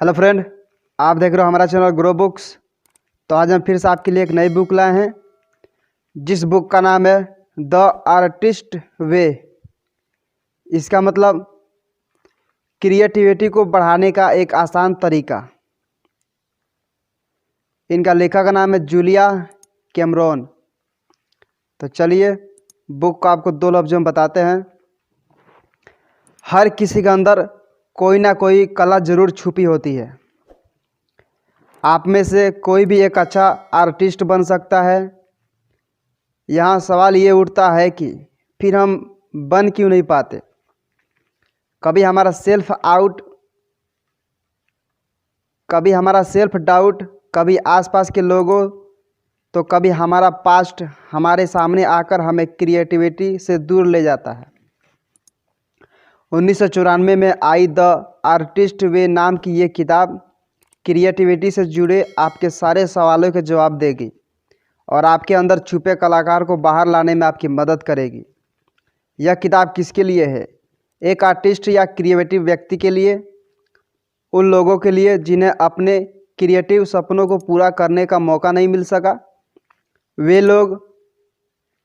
Hello friend, आप देख रहे हो हमारा चैनल ग्रो बुक्स। तो आज हम फिर से आपके लिए एक नई बुक लाए हैं, जिस बुक का नाम है द आर्टिस्ट वे। इसका मतलब क्रिएटिविटी को बढ़ाने का एक आसान तरीका। इनका लेखक का नाम है जूलिया कैमरॉन। तो चलिए बुक को आपको दो लफ्ज़ों में बताते हैं। हर किसी के अंदर कोई ना कोई कला जरूर छुपी होती है। आप में से कोई भी एक अच्छा आर्टिस्ट बन सकता है। यहाँ सवाल ये उठता है कि फिर हम बन क्यों नहीं पाते। कभी हमारा सेल्फ डाउट, कभी आसपास के लोगों, तो कभी हमारा पास्ट हमारे सामने आकर हमें क्रिएटिविटी से दूर ले जाता है। 1994 में आई द आर्टिस्ट वे नाम की ये किताब क्रिएटिविटी से जुड़े आपके सारे सवालों के जवाब देगी और आपके अंदर छुपे कलाकार को बाहर लाने में आपकी मदद करेगी। यह किताब किसके लिए है? एक आर्टिस्ट या क्रिएटिव व्यक्ति के लिए, उन लोगों के लिए जिन्हें अपने क्रिएटिव सपनों को पूरा करने का मौका नहीं मिल सका। वे लोग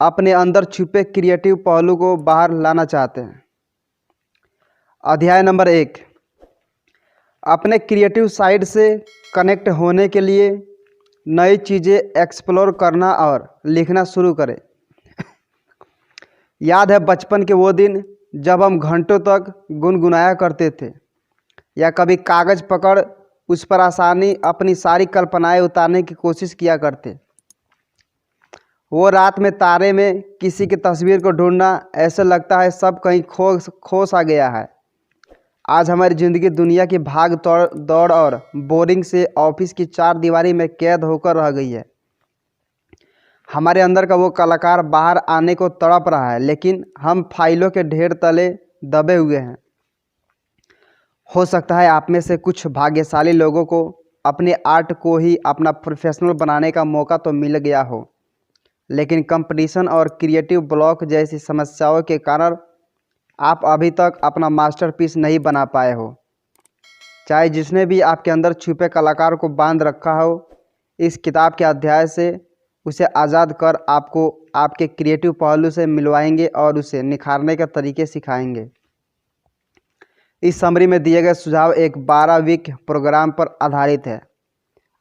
अपने अंदर छुपे क्रिएटिव पहलू को बाहर लाना चाहते हैं। अध्याय नंबर 1, अपने क्रिएटिव साइड से कनेक्ट होने के लिए नई चीज़ें एक्सप्लोर करना और लिखना शुरू करें। याद है बचपन के वो दिन जब हम घंटों तक गुनगुनाया करते थे, या कभी कागज़ पकड़ उस पर आसानी अपनी सारी कल्पनाएं उतारने की कोशिश किया करते। वो रात में तारे में किसी की तस्वीर को ढूंढना, ऐसे लगता है सब कहीं खो सा गया है। आज हमारी ज़िंदगी दुनिया की भाग दौड़ और बोरिंग से ऑफिस की चार दीवारी में कैद होकर रह गई है। हमारे अंदर का वो कलाकार बाहर आने को तड़प रहा है, लेकिन हम फाइलों के ढेर तले दबे हुए हैं। हो सकता है आप में से कुछ भाग्यशाली लोगों को अपने आर्ट को ही अपना प्रोफेशनल बनाने का मौका तो मिल गया हो, लेकिन कंपटीशन और क्रिएटिव ब्लॉक जैसी समस्याओं के कारण आप अभी तक अपना मास्टरपीस नहीं बना पाए हो। चाहे जिसने भी आपके अंदर छुपे कलाकार को बांध रखा हो, इस किताब के अध्याय से उसे आज़ाद कर आपको आपके क्रिएटिव पहलू से मिलवाएंगे और उसे निखारने के तरीके सिखाएंगे। इस समरी में दिए गए सुझाव एक 12 वीक प्रोग्राम पर आधारित है।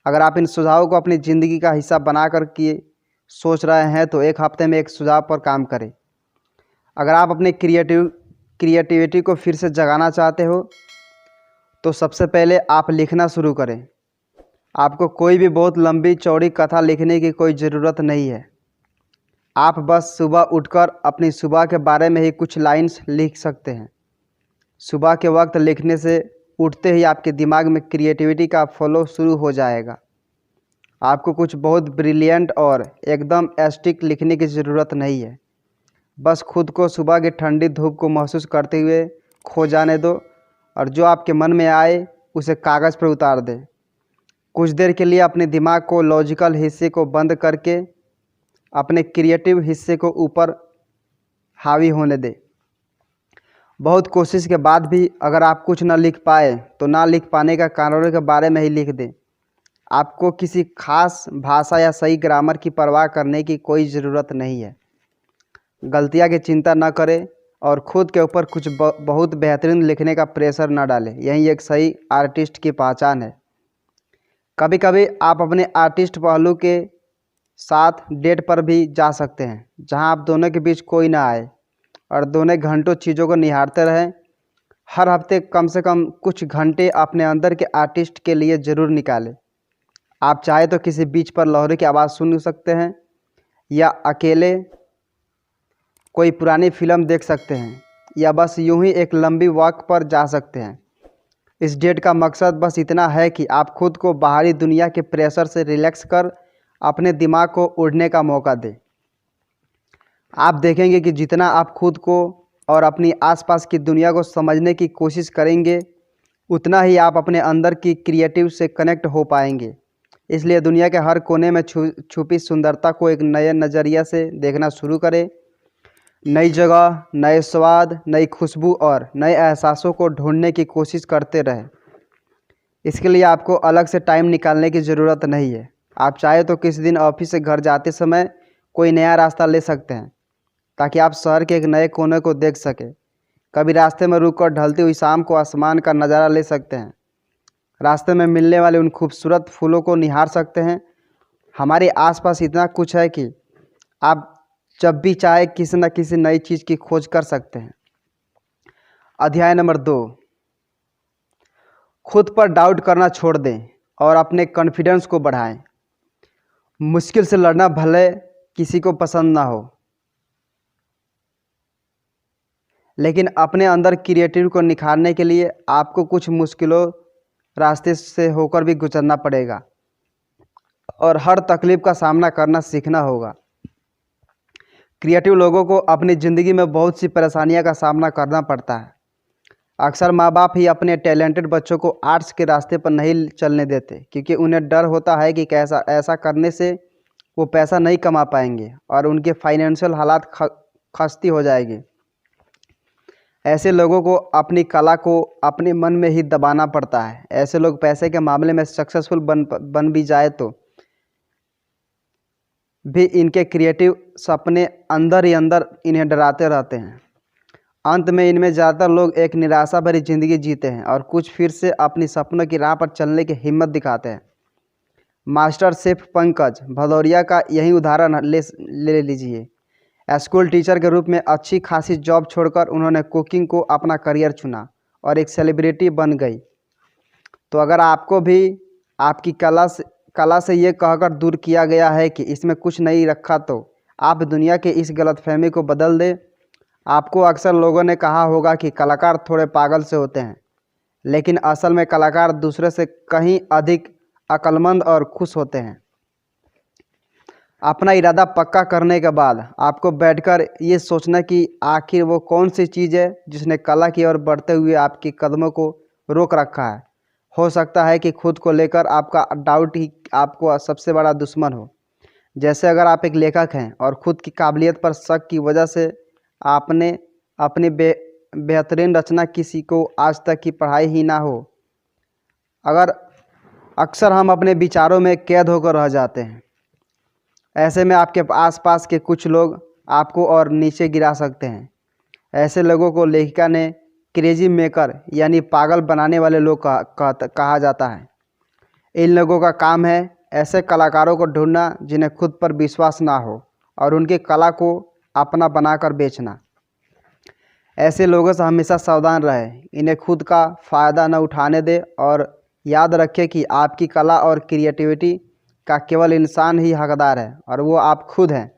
अगर आप इन सुझावों को अपनी ज़िंदगी का हिस्सा बनाकर के सोच रहे हैं तो एक हफ्ते में एक सुझाव पर काम करें। अगर आप अपने क्रिएटिविटी को फिर से जगाना चाहते हो तो सबसे पहले आप लिखना शुरू करें। आपको कोई भी बहुत लंबी चौड़ी कथा लिखने की कोई ज़रूरत नहीं है। आप बस सुबह उठकर अपनी सुबह के बारे में ही कुछ लाइन्स लिख सकते हैं। सुबह के वक्त लिखने से उठते ही आपके दिमाग में क्रिएटिविटी का फ्लो शुरू हो जाएगा। आपको कुछ बहुत ब्रिलियंट और एकदम एस्टिक लिखने की ज़रूरत नहीं है। बस खुद को सुबह की ठंडी धूप को महसूस करते हुए खो जाने दो और जो आपके मन में आए उसे कागज़ पर उतार दें। कुछ देर के लिए अपने दिमाग को लॉजिकल हिस्से को बंद करके अपने क्रिएटिव हिस्से को ऊपर हावी होने दें। बहुत कोशिश के बाद भी अगर आप कुछ न लिख पाए तो ना लिख पाने का कारणों के बारे में ही लिख दें। आपको किसी खास भाषा या सही ग्रामर की परवाह करने की कोई ज़रूरत नहीं है। गलतियाँ की चिंता न करें और ख़ुद के ऊपर कुछ बहुत बेहतरीन लिखने का प्रेशर न डालें। यही एक सही आर्टिस्ट की पहचान है। कभी कभी आप अपने आर्टिस्ट पहलू के साथ डेट पर भी जा सकते हैं, जहां आप दोनों के बीच कोई ना आए और दोनों घंटों चीज़ों को निहारते रहें। हर हफ्ते कम से कम कुछ घंटे अपने अंदर के आर्टिस्ट के लिए ज़रूर निकालें। आप चाहे तो किसी बीच पर लहरों की आवाज़ सुन सकते हैं या अकेले कोई पुरानी फिल्म देख सकते हैं या बस यूं ही एक लंबी वॉक पर जा सकते हैं। इस डेट का मकसद बस इतना है कि आप खुद को बाहरी दुनिया के प्रेशर से रिलैक्स कर अपने दिमाग को उड़ने का मौका दें। आप देखेंगे कि जितना आप खुद को और अपनी आसपास की दुनिया को समझने की कोशिश करेंगे, उतना ही आप अपने अंदर की क्रिएटिव से कनेक्ट हो पाएंगे। इसलिए दुनिया के हर कोने में छुपी सुंदरता को एक नए नज़रिया से देखना शुरू करें। नई जगह, नए स्वाद, नई खुशबू और नए एहसासों को ढूंढने की कोशिश करते रहें। इसके लिए आपको अलग से टाइम निकालने की ज़रूरत नहीं है। आप चाहे तो किसी दिन ऑफिस से घर जाते समय कोई नया रास्ता ले सकते हैं, ताकि आप शहर के एक नए कोने को देख सकें। कभी रास्ते में रुककर ढलती हुई शाम को आसमान का नज़ारा ले सकते हैं। रास्ते में मिलने वाले उन खूबसूरत फूलों को निहार सकते हैं। हमारे आसपास इतना कुछ है कि आप जब भी चाहे किसी न किसी नई चीज़ की खोज कर सकते हैं। अध्याय नंबर 2, खुद पर डाउट करना छोड़ दें और अपने कॉन्फिडेंस को बढ़ाएं। मुश्किल से लड़ना भले किसी को पसंद ना हो, लेकिन अपने अंदर क्रिएटिव को निखारने के लिए आपको कुछ मुश्किलों रास्ते से होकर भी गुजरना पड़ेगा और हर तकलीफ का सामना करना सीखना होगा। क्रिएटिव लोगों को अपनी ज़िंदगी में बहुत सी परेशानियों का सामना करना पड़ता है। अक्सर माँ बाप ही अपने टैलेंटेड बच्चों को आर्ट्स के रास्ते पर नहीं चलने देते, क्योंकि उन्हें डर होता है कि ऐसा करने से वो पैसा नहीं कमा पाएंगे और उनके फाइनेंशियल हालात खस्ती हो जाएगी। ऐसे लोगों को अपनी कला को अपने मन में ही दबाना पड़ता है। ऐसे लोग पैसे के मामले में सक्सेसफुल बन भी जाए तो भी इनके क्रिएटिव सपने अंदर ही अंदर इन्हें डराते रहते हैं। अंत में इनमें ज़्यादातर लोग एक निराशा भरी ज़िंदगी जीते हैं और कुछ फिर से अपनी सपनों की राह पर चलने की हिम्मत दिखाते हैं। मास्टर शेफ पंकज भदौरिया का यही उदाहरण ले लीजिए। स्कूल टीचर के रूप में अच्छी खासी जॉब छोड़कर उन्होंने कुकिंग को अपना करियर चुना और एक सेलिब्रिटी बन गई। तो अगर आपको भी आपकी कला से ये कहकर दूर किया गया है कि इसमें कुछ नहीं रखा, तो आप दुनिया के इस गलतफहमी को बदल दें। आपको अक्सर लोगों ने कहा होगा कि कलाकार थोड़े पागल से होते हैं, लेकिन असल में कलाकार दूसरे से कहीं अधिक अक्लमंद और खुश होते हैं। अपना इरादा पक्का करने के बाद आपको बैठकर ये सोचना कि आखिर वो कौन सी चीज़ है जिसने कला की ओर बढ़ते हुए आपके कदमों को रोक रखा है। हो सकता है कि खुद को लेकर आपका डाउट ही आपको सबसे बड़ा दुश्मन हो। जैसे अगर आप एक लेखक हैं और खुद की काबिलियत पर शक की वजह से आपने अपनी बेहतरीन रचना किसी को आज तक की पढ़ाई ही ना हो। अगर अक्सर हम अपने विचारों में कैद होकर रह जाते हैं। ऐसे में आपके आसपास के कुछ लोग आपको और नीचे गिरा सकते हैं। ऐसे लोगों को लेखिका ने क्रेजी मेकर यानी पागल बनाने वाले लोग कहा जाता है। इन लोगों का काम है ऐसे कलाकारों को ढूंढना जिन्हें खुद पर विश्वास ना हो और उनकी कला को अपना बनाकर बेचना। ऐसे लोगों से हमेशा सावधान रहें। इन्हें खुद का फ़ायदा न उठाने दें और याद रखें कि आपकी कला और क्रिएटिविटी का केवल इंसान ही हकदार है और वो आप खुद हैं।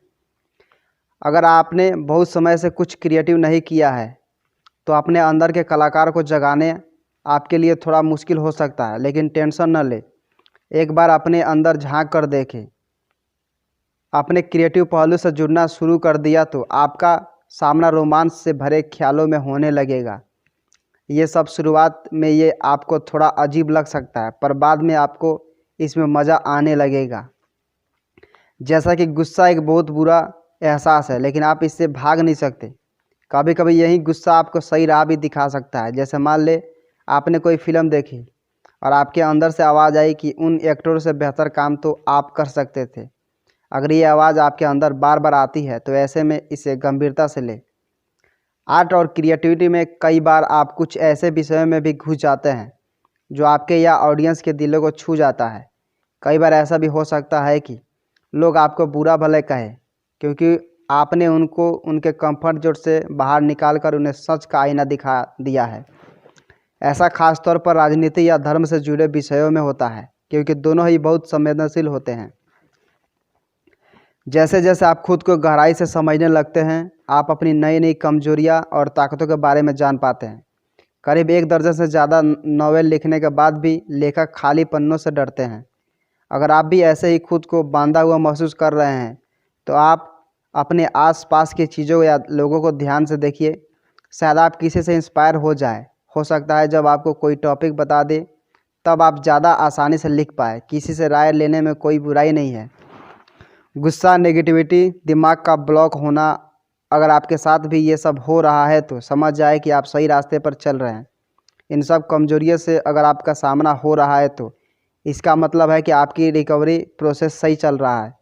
अगर आपने बहुत समय से कुछ क्रिएटिव नहीं किया है तो अपने अंदर के कलाकार को जगाने आपके लिए थोड़ा मुश्किल हो सकता है, लेकिन टेंशन न ले। एक बार अपने अंदर झांक कर देखें। अपने क्रिएटिव पहलू से जुड़ना शुरू कर दिया तो आपका सामना रोमांच से भरे ख्यालों में होने लगेगा। ये सब शुरुआत में ये आपको थोड़ा अजीब लग सकता है, पर बाद में आपको इसमें मज़ा आने लगेगा। जैसा कि गुस्सा एक बहुत बुरा एहसास है, लेकिन आप इससे भाग नहीं सकते। कभी कभी यही गुस्सा आपको सही राह भी दिखा सकता है। जैसे मान ले आपने कोई फिल्म देखी और आपके अंदर से आवाज़ आई कि उन एक्टरों से बेहतर काम तो आप कर सकते थे। अगर ये आवाज़ आपके अंदर बार बार आती है तो ऐसे में इसे गंभीरता से ले। आर्ट और क्रिएटिविटी में कई बार आप कुछ ऐसे विषयों में भी घुस जाते हैं जो आपके या ऑडियंस के दिलों को छू जाता है। कई बार ऐसा भी हो सकता है कि लोग आपको बुरा भले कहें, क्योंकि आपने उनको उनके कंफर्ट जोन से बाहर निकालकर उन्हें सच का आईना दिखा दिया है। ऐसा खास तौर पर राजनीति या धर्म से जुड़े विषयों में होता है, क्योंकि दोनों ही बहुत संवेदनशील होते हैं। जैसे जैसे आप खुद को गहराई से समझने लगते हैं, आप अपनी नई नई कमजोरियां और ताकतों के बारे में जान पाते हैं। करीब 1 दर्जन से ज़्यादा नॉवेल लिखने के बाद भी लेखक खाली पन्नों से डरते हैं। अगर आप भी ऐसे ही खुद को बांधा हुआ महसूस कर रहे हैं तो आप अपने आसपास की चीज़ों या लोगों को ध्यान से देखिए। शायद आप किसी से इंस्पायर हो जाए। हो सकता है जब आपको कोई टॉपिक बता दे तब आप ज़्यादा आसानी से लिख पाए। किसी से राय लेने में कोई बुराई नहीं है। गुस्सा, नेगेटिविटी, दिमाग का ब्लॉक होना, अगर आपके साथ भी ये सब हो रहा है तो समझ जाए कि आप सही रास्ते पर चल रहे हैं। इन सब कमजोरियों से अगर आपका सामना हो रहा है तो इसका मतलब है कि आपकी रिकवरी प्रोसेस सही चल रहा है।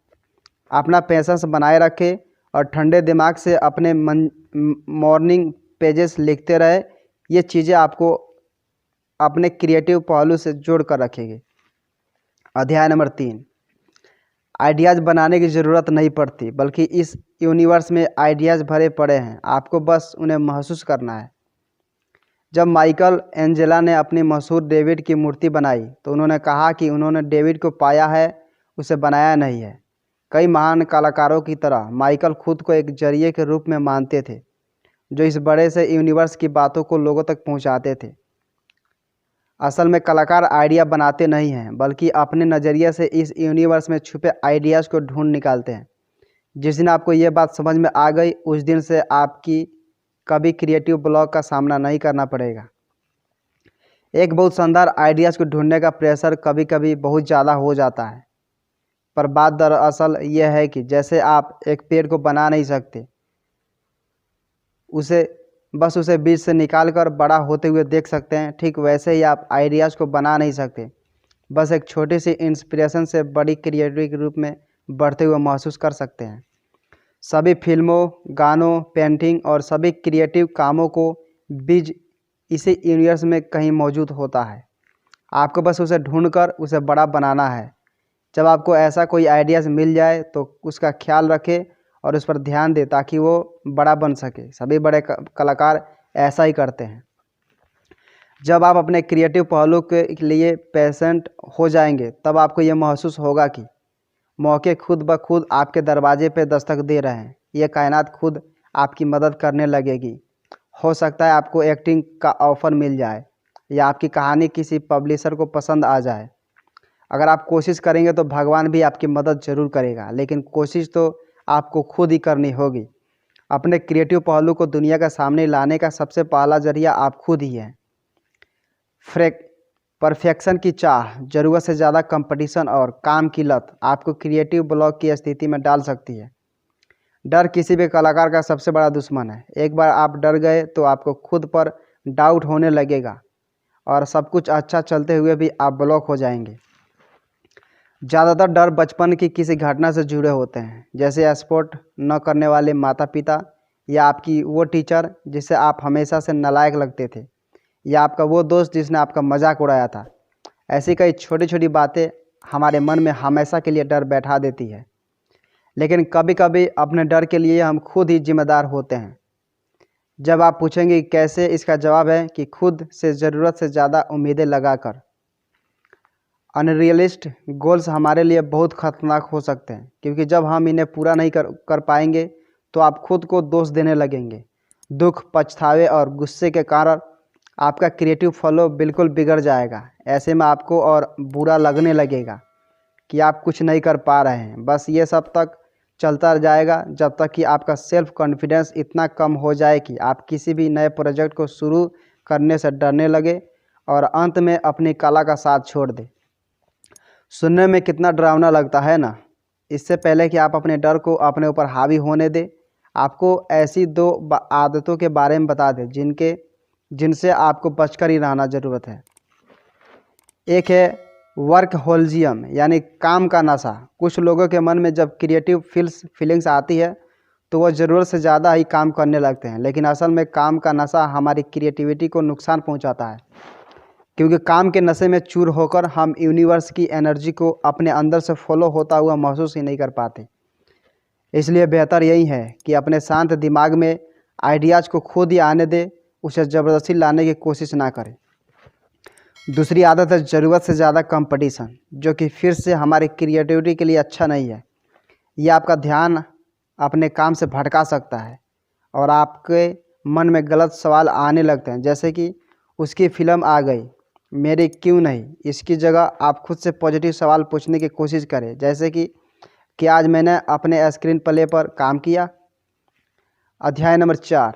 अपना पेशेंस बनाए रखें और ठंडे दिमाग से अपने मॉर्निंग पेजेस लिखते रहे। ये चीज़ें आपको अपने क्रिएटिव पहलू से जोड़ कर रखेंगे। अध्याय नंबर 3, आइडियाज़ बनाने की ज़रूरत नहीं पड़ती, बल्कि इस यूनिवर्स में आइडियाज़ भरे पड़े हैं, आपको बस उन्हें महसूस करना है। जब माइकल एंजेला ने अपनी मशहूर डेविड की मूर्ति बनाई तो उन्होंने कहा कि उन्होंने डेविड को पाया है, उसे बनाया नहीं है। कई महान कलाकारों की तरह माइकल खुद को एक जरिए के रूप में मानते थे जो इस बड़े से यूनिवर्स की बातों को लोगों तक पहुंचाते थे। असल में कलाकार आइडिया बनाते नहीं हैं, बल्कि अपने नज़रिए से इस यूनिवर्स में छुपे आइडियाज़ को ढूंढ निकालते हैं। जिस दिन आपको ये बात समझ में आ गई, उस दिन से आपकी कभी क्रिएटिव ब्लॉक का सामना नहीं करना पड़ेगा। एक बहुत शानदार आइडियाज़ को ढूंढने का प्रेशर कभी कभी बहुत ज़्यादा हो जाता है, पर बात दरअसल यह है कि जैसे आप एक पेड़ को बना नहीं सकते, उसे बीज से निकाल कर बड़ा होते हुए देख सकते हैं, ठीक वैसे ही आप आइडियाज़ को बना नहीं सकते, बस एक छोटी सी इंस्पिरेशन से बड़ी क्रिएटिविटी के रूप में बढ़ते हुए महसूस कर सकते हैं। सभी फिल्मों, गानों, पेंटिंग और सभी क्रिएटिव कामों को बीज इसी यूनिवर्स में कहीं मौजूद होता है। आपको बस उसे ढूंढकर उसे बड़ा बनाना है। जब आपको ऐसा कोई आइडियाज़ मिल जाए तो उसका ख्याल रखें और उस पर ध्यान दें ताकि वो बड़ा बन सके। सभी बड़े कलाकार ऐसा ही करते हैं। जब आप अपने क्रिएटिव पहलू के लिए पेशेंट हो जाएंगे, तब आपको ये महसूस होगा कि मौके खुद ब खुद आपके दरवाजे पे दस्तक दे रहे हैं। ये कायनात खुद आपकी मदद करने लगेगी। हो सकता है आपको एक्टिंग का ऑफ़र मिल जाए या आपकी कहानी किसी पब्लिशर को पसंद आ जाए। अगर आप कोशिश करेंगे तो भगवान भी आपकी मदद ज़रूर करेगा, लेकिन कोशिश तो आपको खुद ही करनी होगी। अपने क्रिएटिव पहलू को दुनिया के सामने लाने का सबसे पहला जरिया आप खुद ही हैं। परफेक्शन की चाह, ज़रूरत से ज़्यादा कंपटीशन और काम की लत आपको क्रिएटिव ब्लॉक की स्थिति में डाल सकती है। डर किसी भी कलाकार का सबसे बड़ा दुश्मन है। एक बार आप डर गए तो आपको खुद पर डाउट होने लगेगा और सब कुछ अच्छा चलते हुए भी आप ब्लॉक हो जाएंगे। ज़्यादातर डर बचपन की किसी घटना से जुड़े होते हैं, जैसे स्पोर्ट न करने वाले माता पिता, या आपकी वो टीचर जिसे आप हमेशा से नालायक लगते थे, या आपका वो दोस्त जिसने आपका मजाक उड़ाया था। ऐसी कई छोटी छोटी बातें हमारे मन में हमेशा के लिए डर बैठा देती है, लेकिन कभी कभी अपने डर के लिए हम खुद ही जिम्मेदार होते हैं। जब आप पूछेंगे कैसे, इसका जवाब है कि खुद से ज़रूरत से ज़्यादा उम्मीदें लगाकर। अनरियलिस्ट गोल्स हमारे लिए बहुत ख़तरनाक हो सकते हैं, क्योंकि जब हम इन्हें पूरा नहीं कर पाएंगे तो आप खुद को दोष देने लगेंगे। दुख, पछतावे और गुस्से के कारण आपका क्रिएटिव फ्लो बिल्कुल बिगड़ जाएगा। ऐसे में आपको और बुरा लगने लगेगा कि आप कुछ नहीं कर पा रहे हैं। बस ये सब तक चलता जाएगा जब तक कि आपका सेल्फ कॉन्फिडेंस इतना कम हो जाए कि आप किसी भी नए प्रोजेक्ट को शुरू करने से डरने लगे और अंत में अपनी कला का साथ छोड़ दें। सुनने में कितना डरावना लगता है ना। इससे पहले कि आप अपने डर को अपने ऊपर हावी होने दें, आपको ऐसी दो आदतों के बारे में बता दें जिनसे आपको बचकर ही रहना ज़रूरत है। एक है वर्कहोलिज्म, यानी काम का नशा। कुछ लोगों के मन में जब क्रिएटिव फीलिंग्स आती है तो वह ज़रूरत से ज़्यादा ही काम करने लगते हैं, लेकिन असल में काम का नशा हमारी क्रिएटिविटी को नुकसान पहुंचाता है, क्योंकि काम के नशे में चूर होकर हम यूनिवर्स की एनर्जी को अपने अंदर से फॉलो होता हुआ महसूस ही नहीं कर पाते। इसलिए बेहतर यही है कि अपने शांत दिमाग में आइडियाज़ को खुद ही आने दें, उसे ज़बरदस्ती लाने की कोशिश ना करें। दूसरी आदत है ज़रूरत से ज़्यादा कंपटीशन, जो कि फिर से हमारी क्रिएटिविटी के लिए अच्छा नहीं है। यह आपका ध्यान अपने काम से भटका सकता है और आपके मन में गलत सवाल आने लगते हैं, जैसे कि उसकी फ़िल्म आ गई, मेरी क्यों नहीं। इसकी जगह आप खुद से पॉजिटिव सवाल पूछने की कोशिश करें, जैसे कि क्या आज मैंने अपने स्क्रीन प्ले पर काम किया। अध्याय नंबर 4,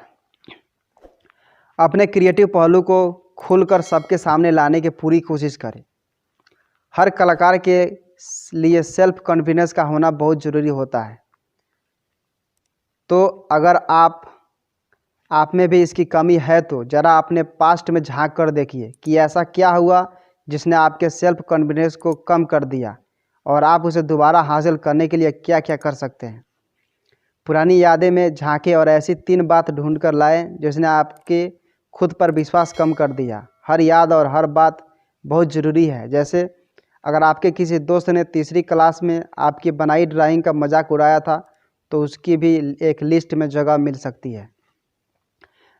अपने क्रिएटिव पहलू को खुलकर सबके सामने लाने की पूरी कोशिश करें। हर कलाकार के लिए सेल्फ कॉन्फिडेंस का होना बहुत ज़रूरी होता है। तो अगर आप आप में भी इसकी कमी है तो ज़रा अपने पास्ट में झांक कर देखिए कि ऐसा क्या हुआ जिसने आपके सेल्फ कॉन्फिडेंस को कम कर दिया और आप उसे दोबारा हासिल करने के लिए क्या क्या कर सकते हैं। पुरानी यादें में झांके और ऐसी 3 बात ढूंढ कर लाएँ जिसने आपके खुद पर विश्वास कम कर दिया। हर याद और हर बात बहुत ज़रूरी है। जैसे अगर आपके किसी दोस्त ने तीसरी क्लास में आपकी बनाई ड्राइंग का मजाक उड़ाया था तो उसकी भी एक लिस्ट में जगह मिल सकती है।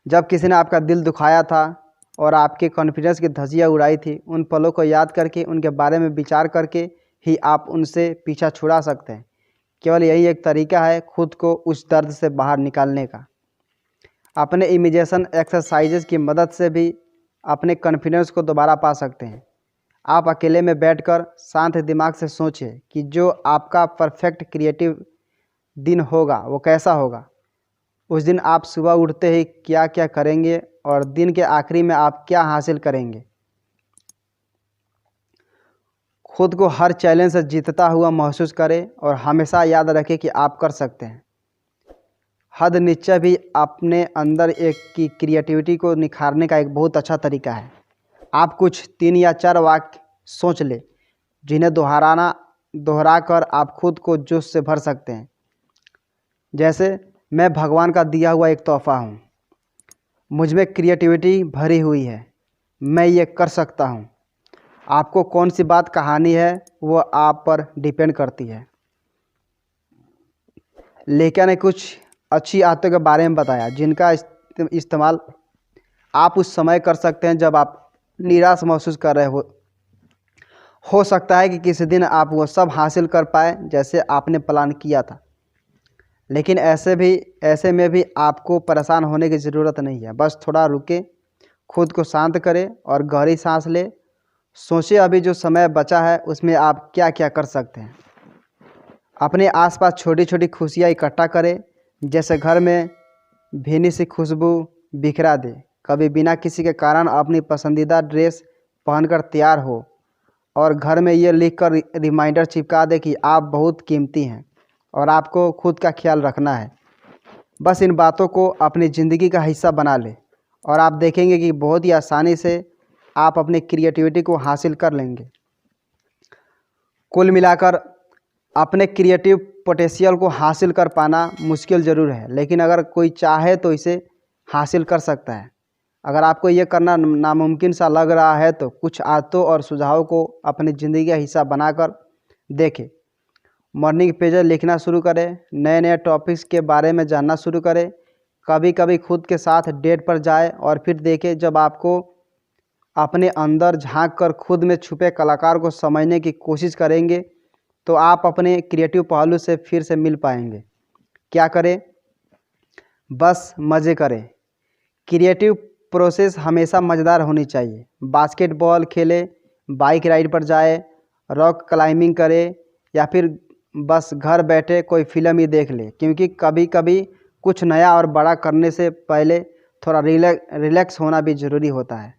जब किसी ने आपका दिल दुखाया था और आपके कॉन्फिडेंस की धज्जियाँ उड़ाई थी, उन पलों को याद करके उनके बारे में विचार करके ही आप उनसे पीछा छुड़ा सकते हैं। केवल यही एक तरीका है खुद को उस दर्द से बाहर निकालने का। अपने इमेजिनेशन एक्सरसाइजेज की मदद से भी अपने कॉन्फिडेंस को दोबारा पा सकते हैं। आप अकेले में बैठकर शांत दिमाग से सोचिए कि जो आपका परफेक्ट क्रिएटिव दिन होगा वो कैसा होगा। उस दिन आप सुबह उठते ही क्या क्या करेंगे और दिन के आखिरी में आप क्या हासिल करेंगे। खुद को हर चैलेंज से जीतता हुआ महसूस करें और हमेशा याद रखें कि आप कर सकते हैं। हद निश्चय भी अपने अंदर एक की क्रिएटिविटी को निखारने का एक बहुत अच्छा तरीका है। आप कुछ 3 या 4 वाक्य सोच लें जिन्हें दोहरा कर आप खुद को जोश से भर सकते हैं। जैसे, मैं भगवान का दिया हुआ एक तोहफा हूँ, मुझ में क्रिएटिविटी भरी हुई है, मैं ये कर सकता हूँ। आपको कौन सी बात कहानी है वो आप पर डिपेंड करती है। लेखिका ने कुछ अच्छी आदतों के बारे में बताया जिनका इस्तेमाल आप उस समय कर सकते हैं जब आप निराश महसूस कर रहे हो सकता है कि किसी दिन आप वो सब हासिल कर पाए जैसे आपने प्लान किया था। लेकिन ऐसे में भी आपको परेशान होने की ज़रूरत नहीं है। बस थोड़ा रुके, खुद को शांत करें और गहरी सांस लें। सोचिए अभी जो समय बचा है उसमें आप क्या क्या कर सकते हैं। अपने आसपास छोटी छोटी खुशियाँ इकट्ठा करें, जैसे घर में भीनी सी खुशबू बिखरा दे। कभी बिना किसी के कारण अपनी पसंदीदा ड्रेस पहनकर तैयार हो और घर में ये लिखकर रिमाइंडर चिपका दे कि आप बहुत कीमती हैं और आपको खुद का ख्याल रखना है। बस इन बातों को अपनी ज़िंदगी का हिस्सा बना लें और आप देखेंगे कि बहुत ही आसानी से आप अपनी क्रिएटिविटी को हासिल कर लेंगे। कुल मिलाकर अपने क्रिएटिव पोटेंशियल को हासिल कर पाना मुश्किल ज़रूर है, लेकिन अगर कोई चाहे तो इसे हासिल कर सकता है। अगर आपको ये करना नामुमकिन सा लग रहा है तो कुछ आदतों और सुझावों को अपनी ज़िंदगी का हिस्सा बनाकर देखें। मॉर्निंग पेजेस लिखना शुरू करें, नए नए टॉपिक्स के बारे में जानना शुरू करें। कभी कभी खुद के साथ डेट पर जाएं और फिर देखें। जब आपको अपने अंदर झांक कर खुद में छुपे कलाकार को समझने की कोशिश करेंगे तो आप अपने क्रिएटिव पहलू से फिर से मिल पाएंगे। क्या करें? बस मज़े करें। क्रिएटिव प्रोसेस हमेशा मज़ेदार होनी चाहिए। बास्केटबॉल खेलें, बाइक राइड पर जाए, रॉक क्लाइंबिंग करें या फिर बस घर बैठे कोई फिल्म ही देख ले, क्योंकि कभी कभी कुछ नया और बड़ा करने से पहले थोड़ा रिलैक्स होना भी ज़रूरी होता है।